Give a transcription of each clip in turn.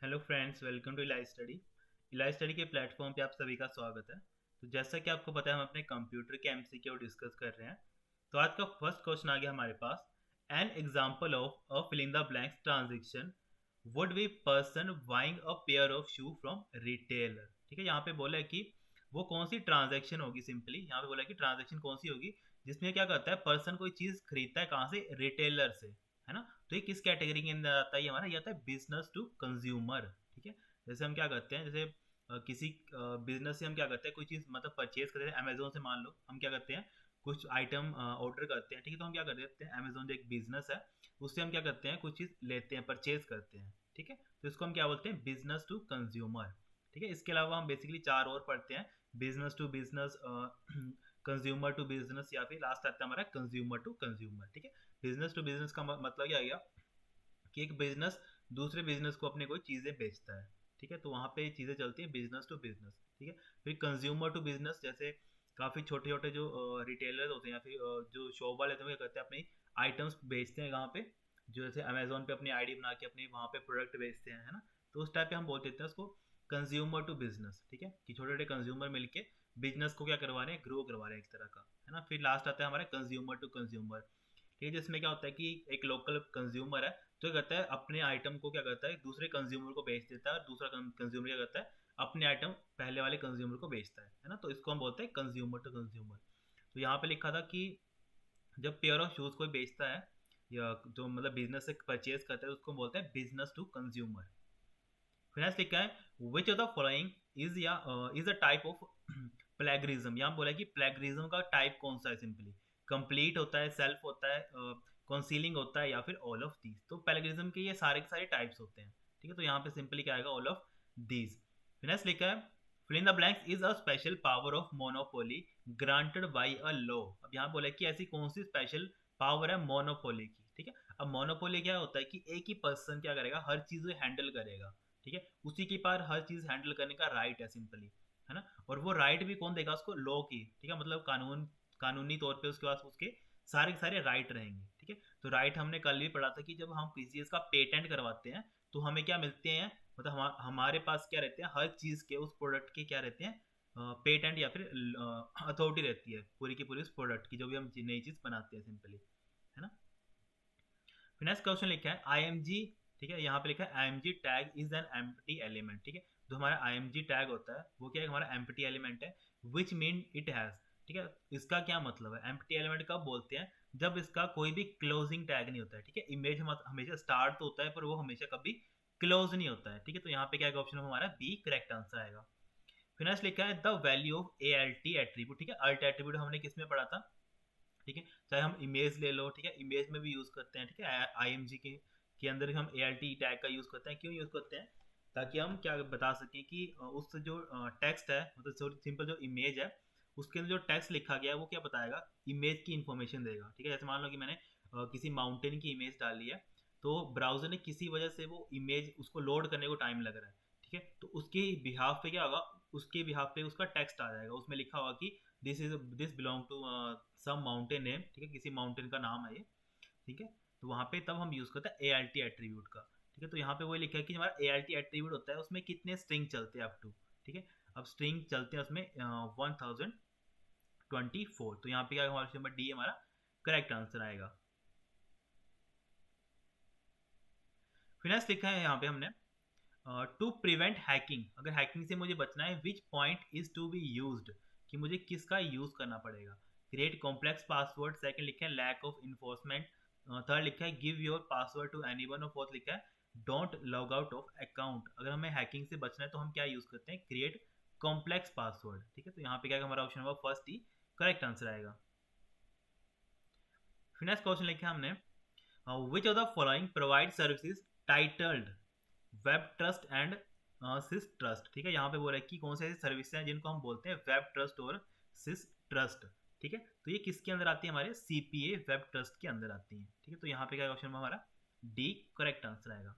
Hello friends, welcome to इलाइ study. इलाइ study के प्लेटफॉर्म पे आप सभी का स्वागत है। तो जैसा कि आपको पता है, हम अपने कंप्यूटर के एमसीक्यू डिस्कस कर रहे हैं। तो आज का फर्स्ट क्वेश्चन आ गया हमारे पास। An example of a fill in the blanks transaction would be person buying a pair of shoe from retailer. ठीक है, यहाँ पे बोला है कि वो कौन सी ट्रांजेक्शन होगी। सिंपली यहाँ पे बोला है कि ट्रांजेक्शन कौन सी होगी जिसमें क्या करता है, पर्सन कोई चीज़ खरीदता है कहाँ से, रिटेलर से, है ना। तो ये किस कैटेगरी के अंदर आता है, ये हमारा ये आता है बिजनेस टू कंज्यूमर। ठीक है, जैसे हम क्या करते हैं, जैसे किसी बिजनेस से हम क्या करते हैं, कोई चीज़ मतलब परचेज करते हैं अमेजोन से। मान लो हम क्या करते हैं, कुछ आइटम ऑर्डर करते हैं। ठीक है, तो हम क्या कर देते हैं, अमेजोन जो एक बिजनेस है उससे हम क्या करते हैं, कुछ चीज़ लेते हैं, परचेज करते हैं। ठीक है, तो इसको हम क्या बोलते हैं, बिजनेस टू कंज्यूमर। ठीक है, इसके अलावा हम बेसिकली चार और पढ़ते हैं, business to business, consumer to business, या फिर लास्ट आता है हमारा कंज्यूमर टू कंज्यूमर। ठीक है, बिजनेस टू बिजनेस का मतलब क्या गया कि एक बिजनेस दूसरे बिजनेस को अपने कोई चीज़ें बेचता है। ठीक है, तो वहाँ पे चीज़ें चलती हैं बिजनेस टू बिजनेस। ठीक है, फिर कंज्यूमर टू बिजनेस, जैसे काफ़ी छोटे छोटे जो रिटेलर होते हैं या फिर जो शॉप वाले होते हैं, क्या करते हैं, अपनी आइटम्स बेचते हैं कहाँ पे, जो जैसे अमेजोन पे अपनी आईडी बना के अपनी वहाँ पे प्रोडक्ट बेचते हैं, है ना। तो उस टाइप पे हम बोल देते हैं उसको कंज्यूमर टू बिजनेस। ठीक है, कि छोटे छोटे कंज्यूमर मिलके बिजनेस को क्या करवा रहे हैं, ग्रो करवा रहे हैं एक तरह का, है ना। फिर लास्ट आता है हमारा कंज्यूमर टू कंज्यूमर। ठीक है, जिसमें क्या होता है कि एक लोकल कंज्यूमर है, तो क्या करता है, अपने आइटम को क्या करता है, दूसरे कंज्यूमर को बेच देता है, और दूसरा कंज्यूमर क्या करता है, अपने आइटम पहले वाले कंज्यूमर को बेचता है ना। तो इसको हम बोलते हैं कंज्यूमर टू कंज्यूमर। तो यहाँ पे लिखा था कि जब पेयर ऑफ शूज कोई बेचता है या जो मतलब बिजनेस से परचेज करता है, उसको बोलते हैं बिजनेस टू कंज्यूमर। फिनेंस लिखा है which of the following is या is a type of plagiarism. यहाँ बोला है कि प्लेगरिज्म का टाइप कौन सा है। सिंपली कंप्लीट होता है, सेल्फ होता है, कंसीलिंग होता है, या फिर ऑल ऑफ दीज। तो प्लेगरिज्म के ये सारे के सारे टाइप्स होते हैं। ठीक है, तो यहाँ पे सिंपली क्या आएगा, ऑल ऑफ दीज। फिनेंस लिखा है fill in the blanks is a special power of monopoly granted by a law. अब यहाँ बोला है कि ऐसी कौन सी स्पेशल पावर है मोनोपोली की। ठीक है, अब मोनोपोली क्या होता है कि एक ही पर्सन क्या करेगा, हर चीज हैंडल करेगा। ठीक है, उसी के पास हर चीज हैंडल करने का राइट है सिंपली, है ना। और वो राइट भी कौन देगा उसको, लॉ की। ठीक है, मतलब कानूनी तौर पे उसके पास उसके सारे के सारे राइट रहेंगे। ठीक है, तो राइट हमने कल भी पढ़ा था कि जब हम किसी चीज का पेटेंट करवाते हैं तो हमें क्या मिलते हैं, मतलब हमारे पास क्या रहते हैं, हर चीज के उस प्रोडक्ट के क्या रहते हैं, पेटेंट या फिर अथॉरिटी रहती है पूरी की पूरी उस प्रोडक्ट की, जो भी हम नई चीज बनाते हैं सिंपली, है ना। फिर नेक्स्ट क्वेश्चन लिखा है आई एम जी। ठीक है, यहाँ पे लिखा है I M G tag is an empty element. ठीक है, जो हमारा आई एम जी टैग होता है वो क्या है, हमारा एम्प्टी एलिमेंट है। Which mean it has. ठीक है, इसका क्या मतलब है, एम्प्टी एलिमेंट कब बोलते हैं, जब इसका कोई भी क्लोजिंग टैग नहीं होता है। ठीक है, इमेज हमेशा स्टार्ट तो होता है पर वो हमेशा कभी क्लोज नहीं होता है। ठीक है, तो यहाँ पे क्या ऑप्शन हमारा बी करेक्ट आंसर आएगा। फिर नेक्स्ट लिखा है the value of A L T attribute. ठीक है, अल्ट एट्रीब्यूट हमने किस में पढ़ा था। ठीक है, चाहे हम इमेज ले लो। ठीक है, इमेज में भी यूज़ करते हैं। ठीक है, आई एम जी के अंदर हम ए एल टी टैग का यूज़ करते हैं। क्यों यूज़ करते हैं, ताकि हम क्या बता सकें कि उस जो टेक्स्ट है, मतलब सिंपल जो इमेज है उसके अंदर जो टेक्स्ट लिखा गया है वो क्या बताएगा, इमेज की इन्फॉर्मेशन देगा। ठीक है, जैसे मान लो कि मैंने किसी माउंटेन की इमेज डाली है, तो ब्राउजर ने किसी वजह से वो इमेज उसको लोड करने को टाइम लग रहा है। ठीक है, तो उसके बिहाफ पे क्या होगा, उसके बिहाफ पे उसका टेक्स्ट आ जाएगा, उसमें लिखा होगा कि this belong to some mountain name. ठीक है, किसी माउंटेन का नाम है ये। ठीक है, तो वहाँ पे तब हम यूज़ करते हैं ए एल टी एट्रीब्यूट का। ठीक है, तो यहाँ पे वही लिखा है कि हमारा ए एल टी एट्रीब्यूट होता है, उसमें कितने स्ट्रिंग चलते हैं अप टू। ठीक है, अब स्ट्रिंग चलते हैं उसमें 1024। तो यहाँ पे क्या हमारा नंबर डी हमारा करेक्ट आंसर आएगा। फिनेस लिखा है यहाँ पे हमने टू प्रिवेंट हैकिंग। अगर हैकिंग से मुझे बचना है, which point is to be used, कि मुझे किसका यूज करना पड़ेगा। क्रिएट कॉम्प्लेक्स पासवर्ड, सेकंड लिखा है लैक ऑफ इन्फोर्समेंट, थर्ड लिखा है give your password to anyone, और फोर्थ लिखा है don't log out of account. अगर हमें हैकिंग से बचना है तो हम क्या यूज करते हैं, क्रिएट कॉम्प्लेक्स पासवर्ड। ठीक है, तो यहाँ पे क्या हमारा ऑप्शन होगा फर्स्ट ही करेक्ट आंसर आएगा। फिर नेक्स्ट क्वेश्चन लिखा है हमने which of the following provide services titled web trust and sys trust. ठीक है, यहाँ पे बोल रहा है कि कौन से ऐसे सर्विस हैं जिनको हम बोलते हैं वेब ट्रस्ट और सिस ट्रस्ट। ठीक है, तो ये किसके अंदर आती है, हमारे सीपीए वेब ट्रस्ट के अंदर आती है। ठीक है, तो यहाँ पे क्या ऑप्शन में हमारा डी करेक्ट आंसर आएगा।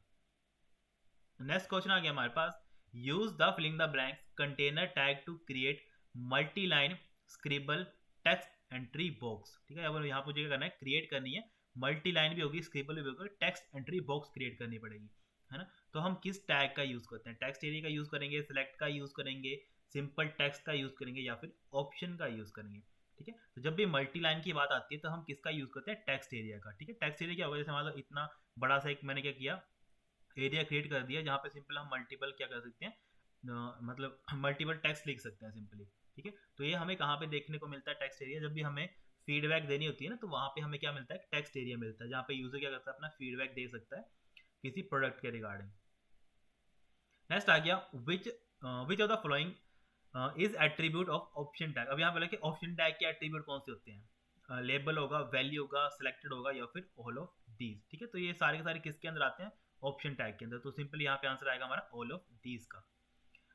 नेक्स्ट क्वेश्चन आ गया हमारे पास use the filling the blanks container tag to create multi line scribble text entry box. ठीक है, अब यहाँ पर मुझे क्या करना है, क्रिएट करनी है, मल्टी लाइन भी होगी, स्क्रिबल भी होगी, टेक्स्ट एंट्री बॉक्स क्रिएट करनी पड़ेगी। है ना। तो हम किस टैग का यूज़ करते हैं, टेक्स्ट एरिया का यूज़ करेंगे, सिलेक्ट का यूज़ करेंगे, सिंपल टेक्स्ट का यूज़ करेंगे या फिर ऑप्शन का यूज़ करेंगे। ठीक है, तो जब भी मल्टी लाइन की बात आती है तो हम किसका यूज़ करते हैं, टेक्स्ट एरिया का। ठीक है, टेक्स्ट एरिया क्या होगा, जैसे मान लो इतना बड़ा सा एक मैंने क्या किया, एरिया क्रिएट कर दिया जहाँ पे सिंपल हम मल्टीपल क्या कर सकते हैं, मतलब मल्टीपल टेक्स्ट लिख सकते हैं सिंपली। ठीक है, तो ये हमें कहाँ पे देखने को मिलता है टेक्स्ट एरिया, जब भी हमें फीडबैक देनी होती है ना, तो वहाँ पे हमें क्या मिलता है, टेक्स्ट एरिया मिलता है, जहाँ पे यूजर क्या करता है, अपना फीडबैक दे सकता है किसी प्रोडक्ट के रिगार्डिंग। नेक्स्ट आ गया which of the following is attribute of option tag. अब यहाँ बोला कि ऑप्शन टैग के एट्रीब्यूट कौन से होते हैं, लेबल होगा, वैल्यू होगा, सिलेक्टेड होगा या फिर ऑल ऑफ दीज। ठीक है, तो ये सारे के सारे किसके अंदर आते हैं, ऑप्शन टैग के अंदर। तो सिंपल यहाँ पे आंसर आएगा हमारा ऑल ऑफ दीज का।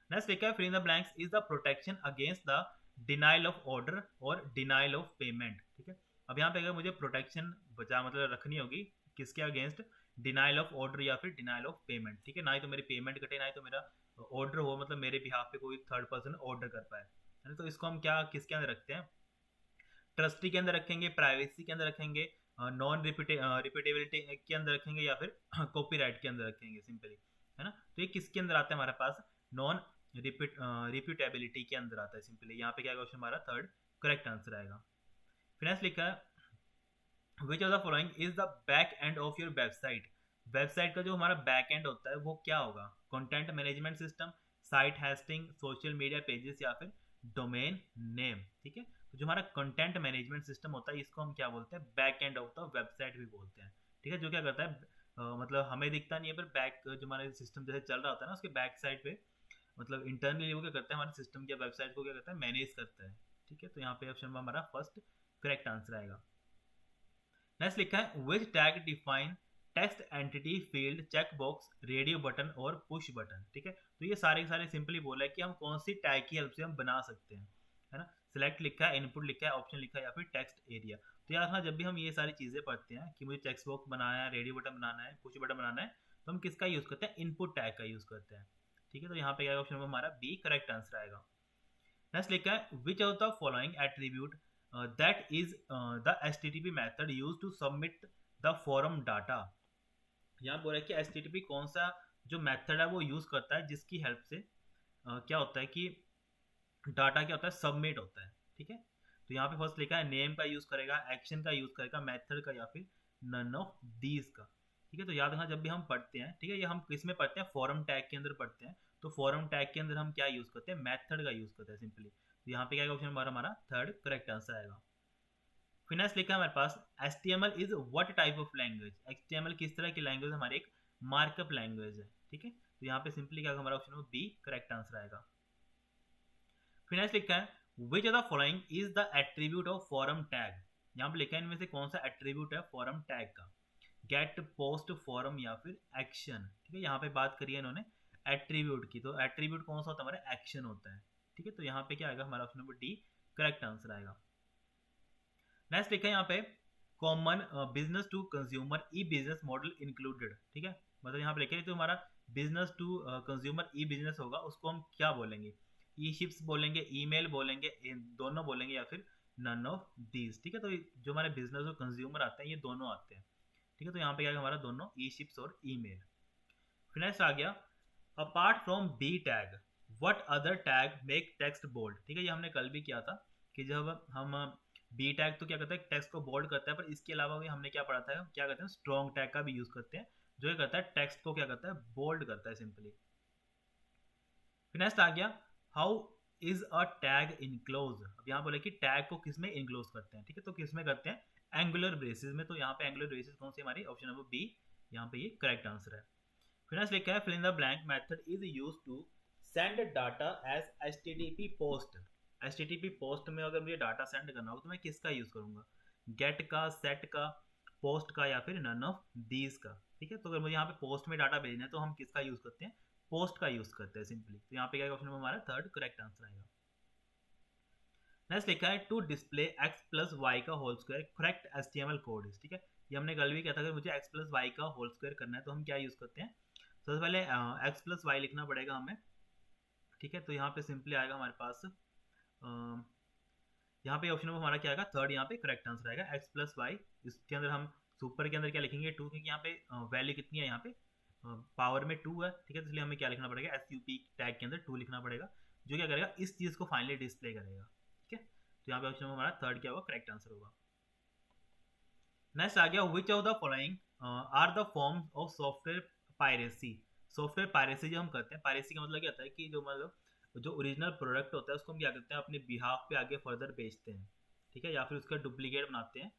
नेक्स्ट लिखा है fill in the blanks is the protection against the denial of order और डिनाइल ऑफ पेमेंट। ठीक है, अब यहाँ पे अगर मुझे प्रोटेक्शन बचा मतलब रखनी होगी किसके अगेंस्ट, डिनाइल ऑफ ऑर्डर या फिर डिनाइल ऑफ पेमेंट। ठीक है, ना ही तो मेरी पेमेंट कटे, ना ही तो मेरा ऑर्डर हो, मतलब मेरे बिहाफ पे कोई थर्ड पर्सन ऑर्डर कर पाए, है ना। तो इसको हम क्या किसके अंदर रखते हैं, ट्रस्टी के अंदर रखेंगे, प्राइवेसी के अंदर रखेंगे, नॉन रिपीटेबिलिटी के अंदर रखेंगे या फिर कॉपीराइट के अंदर रखेंगे सिंपली, है ना। तो ये किसके अंदर आता है हमारे पास, नॉन रिपीटेबिलिटी के अंदर आता है सिंपली। यहाँ पे क्या क्वेश्चन हमारा थर्ड करेक्ट आंसर आएगा। फिर लिखा है which of the following is the back end of your website. Website का जो हमारा बैक एंड होता है वो क्या होगा, content management system, site hosting, social media pages या फिर डोमेन नेम। ठीक है, तो जो हमारा कंटेंट मैनेजमेंट सिस्टम होता है इसको हम क्या बोलते हैं, back end of the website भी बोलते हैं। ठीक है, जो क्या करता है मतलब हमें दिखता नहीं है पर बैक जो हमारे सिस्टम जैसे चल रहा होता है ना उसके बैक साइड पे, मतलब इंटरनली वो क्या करता है, हमारे सिस्टम या वेबसाइट को क्या करता है, मैनेज करता है। ठीक है, तो यहाँ पे ऑप्शन में हमारा फर्स्ट करेक्ट आंसर आएगा। नेक्स्ट लिखा है which tag define text entity field, check box, radio button और पुश बटन। ठीक है, तो ये सारे सारे सिंपली बोला है कि हम कौन सी टैग की हेल्प से हम बना सकते हैं, है ना। सिलेक्ट लिखा है, इनपुट लिखा है, ऑप्शन लिखा है या फिर टेक्स्ट एरिया। तो यार हाँ, जब भी हम ये सारी चीज़ें पढ़ते हैं कि मुझे टेक्स्ट बॉक्स बनाना है, रेडियो बटन बनाना है, पुश बटन बनाना है, तो हम किसका यूज़ करते हैं, इनपुट टैग का यूज़ करते हैं। ठीक है, तो यहाँ पे क्या ऑप्शन में हमारा बी करेक्ट आंसर आएगा। नेक्स्ट लिखा है which of the following attribute that is the HTTP method use to submit the form data. यहाँ बोला है कि HTTP कौन सा जो मेथड है वो यूज करता है जिसकी हेल्प से क्या होता है कि डाटा क्या होता है, सबमिट होता है। ठीक है, तो यहाँ पे फर्स्ट लिखा है नेम का यूज करेगा, एक्शन का यूज करेगा, मेथड का या फिर नन ऑफ दीज का। ठीक है, तो याद रखना जब भी हम पढ़ते हैं, ठीक है, ये हम किस में पढ़ते हैं, फॉरम टैग के अंदर पढ़ते हैं। तो फॉरम टैग के अंदर हम क्या यूज करते हैं, मेथड का यूज करते हैं सिंपली। तो यहाँ पे क्या ऑप्शन हमारा थर्ड करेक्ट आंसर आएगा। फिनेंस लिखा है हमारे पास HTML is what type of language. HTML किस तरह की लैंग्वेज, हमारी एक मार्कअप लैंग्वेज है। ठीक है, तो यहाँ पे सिंपली क्या हमारा ऑप्शन बी करेक्ट आंसर आएगा। फिनेंस लिखा है which of the following is the attribute of form tag. यहाँ पे लिखा है इनमें से कौन सा एट्रीब्यूट है फॉरम टैग का, गेट, पोस्ट, फॉरम या फिर एक्शन। ठीक है, यहाँ पे बात करी है इन्होंने एट्रीब्यूट की, तो एट्रीब्यूट कौन सा होता है, हमारा एक्शन होता है। ठीक है, तो यहाँ पे क्या आएगा हमारा option number D correct answer आएगा। नेक्स्ट लिखा है यहाँ पे common business to consumer e business model included. ठीक है, मतलब यहाँ पे लिखा है तो हमारा business to consumer e business होगा उसको हम क्या बोलेंगे, ई शिप्स बोलेंगे, ईमेल बोलेंगे, दोनों बोलेंगे या फिर नन ऑफ दीज। ठीक है, तो जो हमारे बिजनेस और कंज्यूमर आते हैं ये दोनों आते हैं। ठीक है, तो यहाँ पे क्या हमारा दोनों ई शिप्स और ईमेल। फिर नेक्स्ट आ गया apart from B tag what other tag make text bold. ठीक है, ये हमने कल भी किया था कि जब हम बी टैग तो क्या करता है, टेक्स्ट को बोल्ड करता है, पर इसके अलावा भी हमने क्या पढ़ा था, क्या करते हैं, स्ट्रॉन्ग टैग का भी यूज करते हैं जो क्या करता है, टेक्स्ट को क्या करता है, बोल्ड करता है सिंपली। फिर नेक्स्ट आ गया how is a tag enclose. अब यहाँ बोले कि टैग को किस में इनक्लोज करते हैं। ठीक है, तो किस में करते हैं, एंगुलर ब्रेसेस में। तो यहाँ पे एंगुलर ब्रेसेस कौन सी हमारी, ऑप्शन नंबर बी, यहाँ पे ये करेक्ट आंसर है। फिर नेक्स्ट लिखा है fill in the blank method is use to send data as HTTP post. HTTP post में अगर मुझे डाटा सेंड करना हो तो मैं किसका यूज करूंगा, गेट का, सेट का, पोस्ट का या फिर नन ऑफ दीज का। ठीक है, तो अगर मुझे यहाँ पे पोस्ट में डाटा भेजना है तो हम किसका यूज करते हैं, पोस्ट का यूज करते हैं सिंपली। तो यहाँ पे क्या ऑप्शन में हमारा थर्ड करेक्ट आंसर आएगा। नेक्स्ट लिखा है to display x plus Y का whole square correct HTML code is. ठीक है, ये हमने कल भी किया था, अगर मुझे x प्लस वाई का होल स्क्वायर करना है तो हम क्या यूज करते हैं, सबसे पहले x प्लस वाई लिखना पड़ेगा हमें। ठीक है, तो यहाँ पे सिंपली आएगा हमारे पास यहाँ पे ऑप्शन में हमारा क्या आएगा, थर्ड यहाँ पे करेक्ट आंसर आएगा x प्लस वाई। इसके अंदर हम सुपर के अंदर क्या लिखेंगे, 2, क्योंकि यहाँ पे वैल्यू कितनी है, यहाँ पे पावर में 2 है, ठीक है, तो इसलिए हमें क्या लिखना पड़ेगा, SUP टैग के अंदर 2 लिखना पड़ेगा, जो क्या करेगा, इस चीज़ को फाइनली डिस्प्ले करेगा, ठीक है। तो यहाँ पे ऑप्शन हमारा थर्ड क्या होगा, करेक्ट आंसर होगा। नेक्स्ट आ गया, which of the following are the forms of software piracy. Software piracy जो हम करते हैं, पायरेसी का मतलब क्या होता है कि जो मतलब जो ओरिजिनल प्रोडक्ट होता है उसको हम क्या करते हैं, अपने बिहाफ पे आगे फर्दर बेचते हैं, ठीक है, या फिर उसका डुप्लीकेट बनाते हैं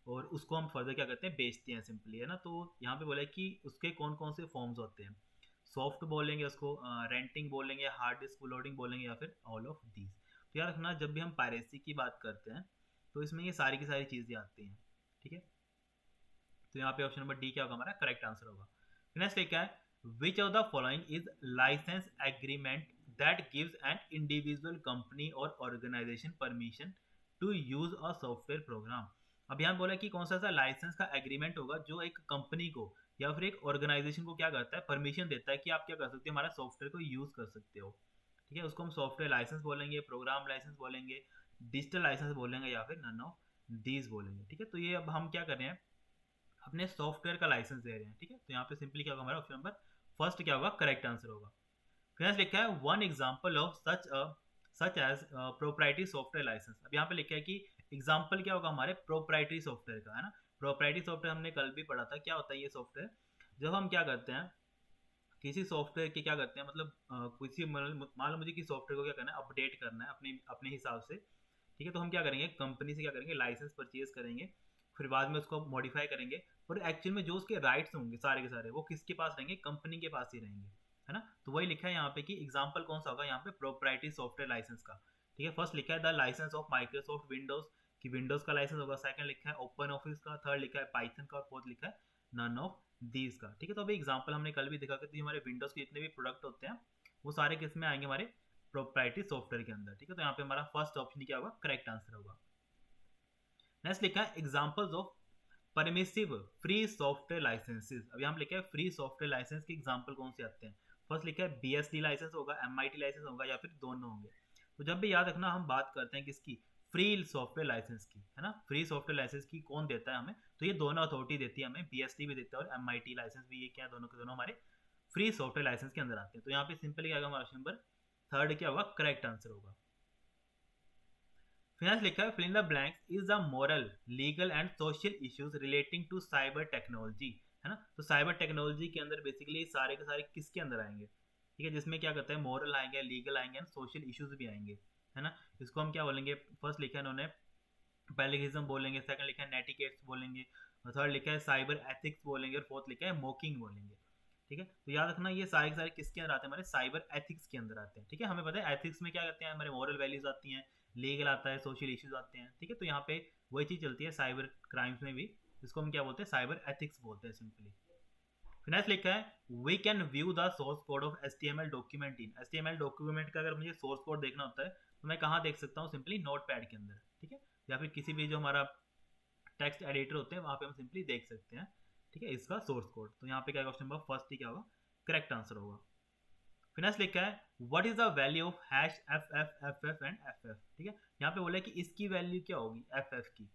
और उसको हम फर्दर क्या करते हैं, बेचते हैं सिंपली, है ना। तो यहाँ पे बोला है कि उसके कौन कौन से फॉर्म्स होते हैं, सॉफ्ट बोलेंगे उसको, रेंटिंग बोलेंगे, हार्ड डिस्क लोडिंग बोलेंगे, या फिर ऑल ऑफ दीज। तो याद रखना जब भी हम पायरेसी की बात करते हैं तो इसमें ये सारी की सारी चीज़ें आती हैं, ठीक है। तो यहाँ पे ऑप्शन नंबर डी क्या होगा, हमारा करेक्ट आंसर होगा। नेक्स्ट क्या है, which of the following is licence agreement that gives an individual company और organisation permission to use a software program. अब यहाँ बोला कि कौन सा सा लाइसेंस का एग्रीमेंट होगा जो एक कंपनी को या फिर एक ऑर्गेनाइजेशन को क्या करता है, परमिशन देता है कि आप क्या कर सकते हो, हमारा सॉफ्टवेयर को यूज कर सकते हो, ठीक है। उसको हम सॉफ्टवेयर लाइसेंस बोलेंगे, प्रोग्राम लाइसेंस बोलेंगे, डिजिटल लाइसेंस बोलेंगे, या फिर नन ऑफ दीज बोलेंगे, ठीक है। तो ये अब हम क्या कर रहे हैं, अपने सॉफ्टवेयर का लाइसेंस दे रहे हैं, ठीक है। तो यहाँ पे सिंपली क्या होगा, हमारा ऑप्शन नंबर फर्स्ट क्या होगा, करेक्ट आंसर होगा। फिर लिखा है one example of such as proprietary software license. अब यहाँ पे लिखा है कि एग्जांपल क्या होगा हमारे प्रोप्राइटरी सॉफ्टवेयर का, है ना। प्रोप्राइटरी सॉफ्टवेयर हमने कल भी पढ़ा था, क्या होता है ये सॉफ्टवेयर, जब हम क्या करते हैं किसी सॉफ्टवेयर के क्या करते हैं, मतलब किसी मान लो मुझे किसी सॉफ्टवेयर को क्या करना है, अपडेट करना है अपने अपने हिसाब से, ठीक है। तो हम क्या करेंगे, कंपनी से क्या करेंगे, लाइसेंस परचेज करेंगे, फिर बाद में उसको मॉडिफाई करेंगे, और एक्चुअल में जो उसके राइट्स होंगे सारे के सारे वो किसके पास रहेंगे, कंपनी के पास ही रहेंगे, है ना। तो वही लिखा है यहाँ पे कि एग्जाम्पल कौन सा होगा, यहाँ पे प्रोप्राइटरी सॉफ्टवेयर लाइसेंस का, ठीक है। फर्स्ट लिखा है the license of Microsoft Windows, कि विंडोज का लाइसेंस होगा, सेकंड लिखा है ओपन ऑफिस का, थर्ड लिखा है पाइथन का, और फोर्थ लिखा है नन ऑफ दीज का, ठीक है। तो अभी एग्जाम्पल हमने कल भी देखा कि हमारे विंडोज के जितने भी प्रोडक्ट होते हैं वो सारे किस में आएंगे, हमारे प्रोप्राइटरी सॉफ्टवेयर के अंदर, ठीक है। तो यहाँ पे हमारा फर्स्ट ऑप्शन क्या होगा, करेक्ट आंसर होगा। नेक्स्ट लिखा है examples of permissive free software licenses. अब यहाँ पे लिखा है फ्री सॉफ्टवेयर लाइसेंस के एग्जांपल कौन से आते हैं। फर्स्ट लिखा है BSD लाइसेंस होगा, MIT लाइसेंस होगा, या फिर दोनों होंगे। तो जब भी याद रखना हम बात करते हैं किसकी, फ्री सॉफ्टवेयर लाइसेंस की, है ना। फ्री सॉफ्टवेयर लाइसेंस की कौन देता है हमें, तो ये दोनों अथॉरिटी देती है हमें, BSD भी देता है और MIT लाइसेंस भी, ये क्या दोनों के दोनों हमारे फ्री सॉफ्टवेयर लाइसेंस के अंदर आते हैं। तो यहाँ पे सिंपली क्या होगा, हमारा नंबर थर्ड क्या होगा, करेक्ट आंसर होगा। फिनांस लिखा है fill in the blanks is the moral legal and social issues relating to cyber technology, है ना। तो साइबर टेक्नोलॉजी के अंदर बेसिकली सारे के सारे किसके अंदर आएंगे, ठीक है, जिसमें क्या करता है, मोरल आएंगे, लीगल आएंगे एंड सोशल इश्यूज भी आएंगे, है ना। इसको हम क्या बोलेंगे, फर्स्ट लिखा है इन्होंने पैलिगिज्म बोलेंगे, सेकंड लिखा है नेटिकेट्स बोलेंगे, और थर्ड लिखा है साइबर एथिक्स बोलेंगे, और फोर्थ लिखा है मोकिंग बोलेंगे, ठीक है। तो याद रखना ये सारे के सारे किसके अंदर आते हैं, हमारे साइबर एथिक्स के अंदर आते हैं, ठीक है। हमें पता है एथिक्स में क्या करते हैं, हमारे मॉरल वैल्यूज आती हैं, लीगल आता है, सोशल इश्यूज आते हैं, ठीक है। तो यहाँ पे वही चीज़ चलती है साइबर क्राइम्स में भी, इसको हम क्या बोलते हैं, साइबर एथिक्स बोलते हैं सिंपली। फिर लिखा है we can view the source code of HTML document in. HTML document का अगर मुझे सोर्स कोड देखना होता है तो मैं कहाँ देख सकता हूँ, सिंपली नोट पैड के अंदर, ठीक है, या फिर किसी भी जो हमारा टेक्स्ट एडिटर होते हैं वहाँ पे हम सिंपली देख सकते हैं, ठीक है, इसका सोर्स कोड। तो यहाँ पे क्या क्वेश्चन नंबर फर्स्ट ही क्या होगा, करेक्ट आंसर होगा। फिनेंस लिखा है what is the value of hash FF and FF, ठीक है। यहाँ पे बोला है कि इसकी वैल्यू क्या होगी, FF की।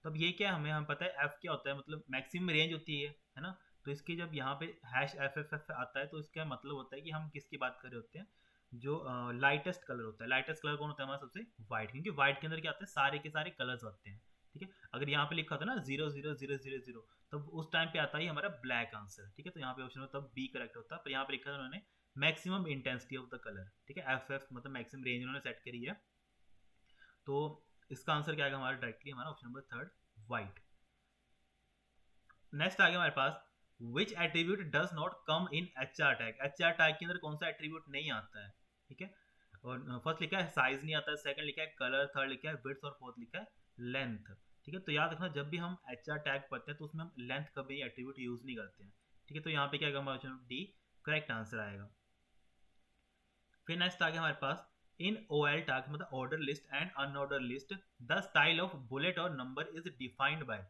तो अब ये क्या है, हमें पता है F क्या होता है, मतलब मैक्सिमम रेंज होती है ना। तो इसकी जब यहाँ पे हैश FF आता है तो इसका मतलब होता है कि हम किसकी बात कर रहे होते हैं, जो लाइटेस्ट कलर होता है। लाइटेस्ट कलर कौन होता है, हमारा सबसे व्हाइट, क्योंकि व्हाइट के अंदर क्या होता है, सारे के सारे कलर्स होते हैं, ठीक है। अगर यहाँ पे लिखा था ना 00000 तो उस टाइम पे आता है हमारा ब्लैक आंसर, ठीक है। तो यहाँ पे ऑप्शन तब बी करेक्ट होता है, पर यहाँ पे लिखा था उन्होंने maximum intensity of the colour, ठीक है। FF मतलब मैक्सिमम रेंज उन्होंने सेट करी है। तो इसका आंसर क्या आएगा हमारा, डायरेक्टली हमारा option number third white. Next आ गया हमारे पास which attribute does not come in HR tag. HR tag के अंदर कौन सा एट्रीब्यूट नहीं आता है, ठीक है। और फर्स्ट लिखा है साइज नहीं आता है, सेकंड लिखा है कलर, थर्ड लिखा है विड्थ, और फोर्थ लिखा है लेंथ, ठीक है। तो याद रखना जब भी हम HR टैग पढ़ते हैं तो उसमें हम लेंथ कभी एट्रीब्यूट यूज नहीं करते हैं, ठीक है। तो यहाँ पे क्या हमारा ऑप्शन डी करेक्ट आंसर आएगा। फिर नेक्स्ट आ गया हमारे पास इन OL टैग मतलब order list and unordered list the style of bullet और नंबर इज डिफाइंड बाय।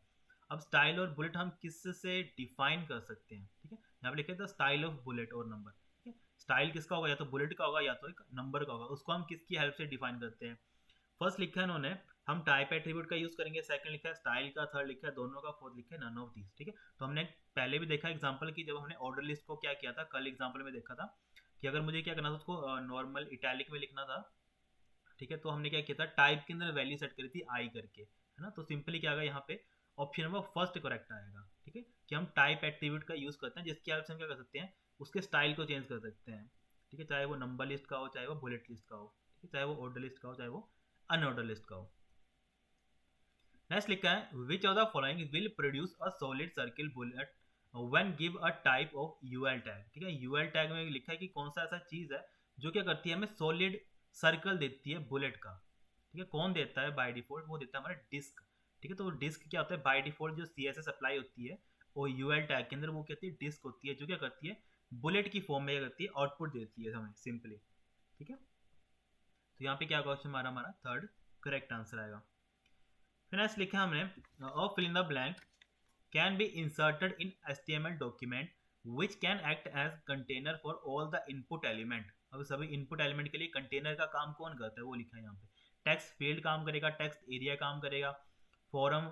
अब स्टाइल और बुलेट हम किस से डिफाइन कर सकते हैं, ठीक है। यहाँ पे लिखे द स्टाइल ऑफ बुलेट और नंबर, ठीक है। स्टाइल किसका होगा, या तो बुलेट का होगा या तो एक नंबर का होगा, उसको हम किसकी हेल्प से डिफाइन करते हैं। फर्स्ट लिखा है इन्होंने हम टाइप एट्रीब्यूट का यूज करेंगे, सेकंड लिखा है स्टाइल का, थर्ड लिखा है दोनों का, फोर्थ लिखा है नन ऑफ दीज। ठीक है, तो हमने पहले भी देखा एग्जांपल की जब हमने ऑर्डर लिस्ट को क्या किया था, कल एग्जांपल में देखा था कि अगर मुझे क्या करना था उसको नॉर्मल इटैलिक में लिखना था, ठीक है, तो हमने क्या किया था टाइप के अंदर वैल्यू सेट करी थी आई करके, है ना। तो सिंपली क्या आएगा यहाँ पे ऑप्शन नंबर फर्स्ट करेक्ट आएगा। ठीक है, कि हम टाइप एट्रीब्यूट का यूज करते हैं जिसकी हेल्प से हम क्या कर सकते हैं, उसके स्टाइल को चेंज कर सकते हैं। ठीक है, चाहे वो नंबर लिस्ट का हो, चाहे वो बुलेट लिस्ट का हो, ठीक है, चाहे वो ऑर्डर लिस्ट का हो, चाहे वो अनऑर्डर लिस्ट का हो। नेक्स्ट लिखा है which of the following will produce a solid circle bullet when give a type of UL tag. ठीक है, यूएल टैग में लिखा है कि कौन सा ऐसा चीज है जो क्या करती है हमें सॉलिड सर्कल देती है बुलेट का। ठीक है, कौन देता है बाय डिफॉल्ट, वो देता है हमारा डिस्क। ठीक है, तो डिस्क क्या होता है बाय डिफॉल्ट जो CSS अप्लाई होती है और यूएल टैग के अंदर वो कहती है डिस्क होती है, जो क्या करती है बुलेट की फॉर्म में क्या करती है आउटपुट देती है हमें सिंपली। ठीक है, तो यहाँ पे क्या क्वेश्चन हमारा थर्ड करेक्ट आंसर आएगा। फिर नेक्स्ट लिखा है हमने fill in the blank can be inserted in HTML document which can act as container for all the input element। अब सभी इनपुट एलिमेंट के लिए कंटेनर का काम कौन करता है वो लिखा है यहाँ पे। टेक्स्ट फील्ड काम करेगा, टेक्स्ट एरिया काम करेगा, फॉरम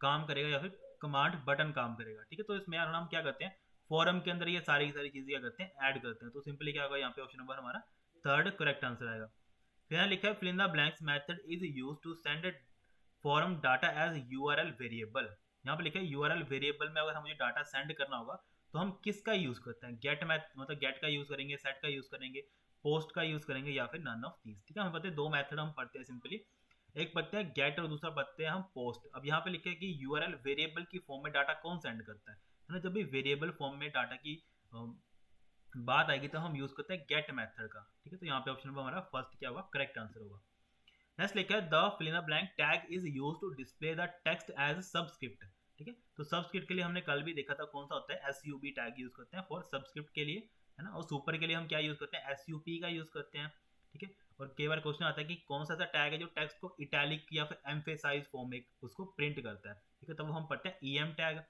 काम करेगा या फिर कमांड बटन काम करेगा। ठीक है, तो इसमें यार हम क्या करते हैं फॉरम के अंदर ये सारी चीजें क्या करते हैं ऐड करते हैं। तो सिंपली क्या होगा यहाँ पे ऑप्शन नंबर हमारा थर्ड करेक्ट आंसर आएगा। फिर यहाँ लिखा है fill in the blanks method is use to send form data as URL variable. यहाँ पे लिखा है URL वेरिएबल में अगर हम मुझे डाटा सेंड करना होगा तो हम किसका यूज करते हैं, गेट मतलब गेट का यूज करेंगे, सेट का यूज करेंगे, पोस्ट का यूज करेंगे या फिर नन ऑफ दीज। ठीक है, हमें पता है दो मेथड हम पढ़ते हैं सिंपली, एक पढ़ते हैं गेट और दूसरा पढ़ते हैं हम पोस्ट। अब यहाँ पे लिखा है कि URL वेरिएबल की फॉर्म में डाटा कौन सेंड करता है ना, जब भी वेरिएबल फॉर्म में डाटा की बात आएगी तो हम यूज करते हैं गेट मेथड का। ठीक है, तो यहाँ पे ऑप्शन नंबर हमारा फर्स्ट क्या होगा करेक्ट आंसर होगा। नेक्स्ट लिखा है the fill in the blank tag is used to display the text as subscript. ठीक है, तो सबस्क्रिप्ट के लिए हमने कल भी देखा था कौन सा होता है SUB टैग यूज करते हैं फॉर सबस्क्रिप्ट के लिए, है ना। और सुपर के लिए हम क्या यूज करते हैं SUP का यूज करते हैं। ठीक है, और कई बार क्वेश्चन आता है कि कौन सा ऐसा टैग है जो टेक्स्ट को इटैलिक या फिर एम्फेसाइज फॉर्म में उसको प्रिंट करता है। ठीक है, तब हम पढ़ते हैं EM टैग।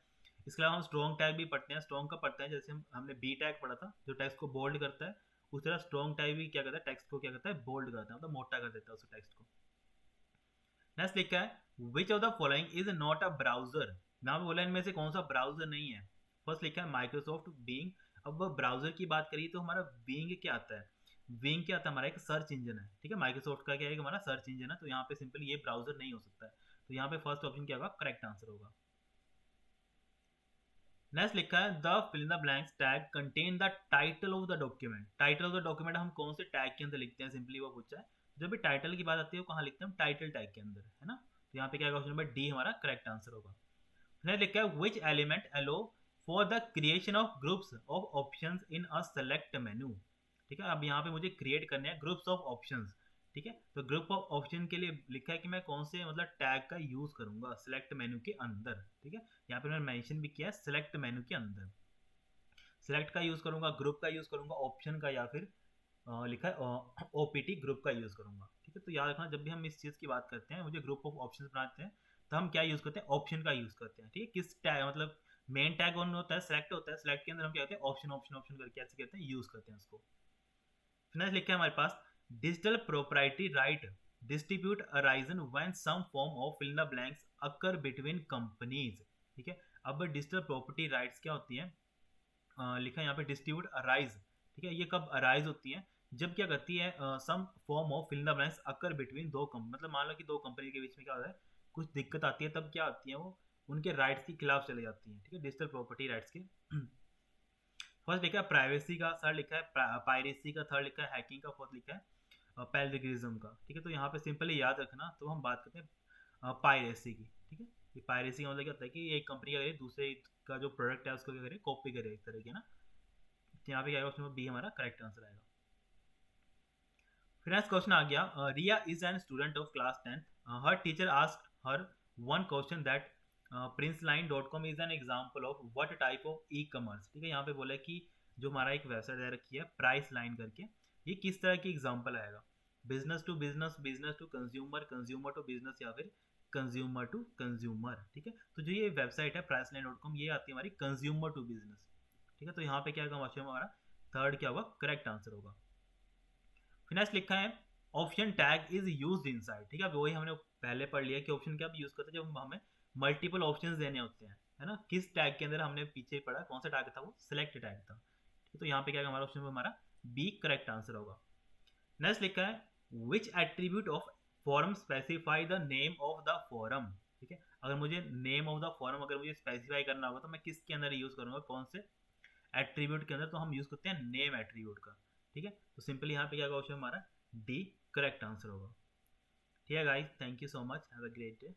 इसके अलावा हम स्ट्रॉन्ग टैग भी पढ़ते हैं, स्ट्रॉन्ग का पढ़ते हैं जैसे हमने B टैग पढ़ा था जो टेक्स्ट को बोल्ड करता है, उस तरह स्ट्रॉन्ग टैग भी क्या करता है टेक्स्ट को क्या करता है बोल्ड करता है, मतलब मोटा कर देता है उस टेक्स्ट को। नेक्स्ट लिखा है which of the following is not a browser. नाम बोला इनमें से कौन सा ब्राउजर नहीं है। फर्स्ट लिखा है माइक्रोसॉफ्ट बिंग। अब ब्राउजर की बात करिए तो हमारा बिंग क्या आता है, बिंग क्या आता है हमारा एक सर्च इंजन है। ठीक है, माइक्रोसॉफ्ट का क्या है हमारा सर्च इंजन है, तो यहाँ पे सिंपली ये ब्राउजर नहीं हो सकता है, तो यहाँ पे फर्स्ट ऑप्शन क्या होगा करेक्ट आंसर होगा। नेक्स्ट लिखा है the fill in the blanks tag contain the title of the document. Title of the document हम कौन से टैग के अंदर लिखते हैं, सिंपली वो पूछा है। जब भी टाइटल की बात आती है वो कहाँ लिखते हैं हम टाइटल टैग के अंदर, है ना। तो यहाँ पे क्या ऑप्शन नंबर D हमारा करेक्ट आंसर होगा। नेक्स्ट लिखा है which element allow for the creation of groups of options in a select menu. ठीक है, अब यहाँ पे मुझे क्रिएट करने हैं ग्रुप्स ऑफ ऑप्शंस। ठीक है, तो ग्रुप ऑफ ऑप्शन के लिए लिखा है कि मैं कौन से मतलब टैग का यूज करूंगा सिलेक्ट मेनू के अंदर। ठीक है, यहाँ पे मैंने मेंशन भी किया है सिलेक्ट मेनू के अंदर सिलेक्ट का यूज करूंगा, ग्रुप का यूज करूंगा, ऑप्शन का, या फिर लिखा है OPT ग्रुप का यूज करूंगा। ठीक है, तो याद रखना जब भी हम इस चीज की बात करते हैं मुझे ग्रुप ऑफ ऑप्शंस बनाते हैं तो हम क्या यूज करते हैं ऑप्शन का यूज करते हैं। ठीक है, किस टैग मतलब मेन टैग ऑन होता है सिलेक्ट होता है, सिलेक्ट के अंदर हम क्या कहते हैं ऑप्शन ऑप्शन ऑप्शन करके ऐसे कहते हैं यूज करते हैं उसको। फिर लिखा है हमारे पास digital proprietary right distribute arisen when some form of fill in the blanks occur between companies. ठीक है, अब डिजिटल प्रॉपर्टी राइट्स क्या होती हैं, लिखा है यहाँ पे डिस्ट्रीब्यूट अराइज। ठीक है, ये कब अराइज होती है जब क्या करती है some form of fill in the blanks occur between दो मतलब मान लो कि दो कंपनी के बीच में क्या होता है कुछ दिक्कत आती है, तब क्या आती है वो उनके राइट्स के खिलाफ चले जाती हैं। ठीक है, डिजिटल प्रॉपर्टी राइट्स के फर्स्ट लिखा है प्राइवेसी का, थर्ड लिखा है पायरेसी का, थर्ड लिखा है हैकिंग का, फोर्थ लिखा है पैल्विग्रिज्म का। ठीक है, तो यहाँ पे सिंपली याद रखना तो हम बात करते हैं पायरेसी की। ठीक है, ये पायरेसी का मतलब क्या होता है कि एक कंपनी क्या करे दूसरे का जो प्रोडक्ट है उसको क्या करे कॉपी करे एक तरह की ना। तो यहाँ पे क्या आएगा उसमें B हमारा करेक्ट आंसर आएगा। फिर नेक्स्ट क्वेश्चन आ गया Riya is an student of class 10th। Her teacher asked her one question that princeline.com is an example of what type of e commerce. ठीक है, यहाँ पे बोला है कि जो हमारा एक वेबसाइट दे रखी है प्राइस लाइन करके, ये किस तरह की एग्जाम्पल आएगा, business to business, business to consumer, consumer to business, या फिर कंज्यूमर टू कंज्यूमर। ठीक है, तो जो ये वेबसाइट है priceline.com ये आती है हमारी कंज्यूमर टू बिजनेस। ठीक है, तो यहाँ पे क्या होगा हमारा थर्ड क्या होगा करेक्ट आंसर होगा। फिर नेक्स्ट लिखा है option tag is used inside, ठीक है। वही हमने पहले पढ़ लिया कि ऑप्शन क्या यूज करते हैं जब हमें मल्टीपल ऑप्शंस देने होते हैं, है ना। किस टैग के अंदर हमने पीछे पढ़ा, कौन सा टैग था वो, सिलेक्ट टैग था। तो यहाँ पे क्या हमारा ऑप्शन में हमारा बी करेक्ट आंसर होगा। नेक्स्ट लिखा है which attribute of form specify the name of the form, ठीक है। अगर मुझे नेम ऑफ द फॉरम अगर मुझे स्पेसिफाई करना होगा तो मैं किसके अंदर यूज करूंगा, कौन से एट्रीब्यूट के अंदर, तो हम यूज करते हैं नेम एट्रीब्यूट का, ठीक है। तो सिंपली यहाँ पे क्या होगा ऑप्शन हमारा डी करेक्ट आंसर होगा। ठीक है guys, thank you so much, have a great day.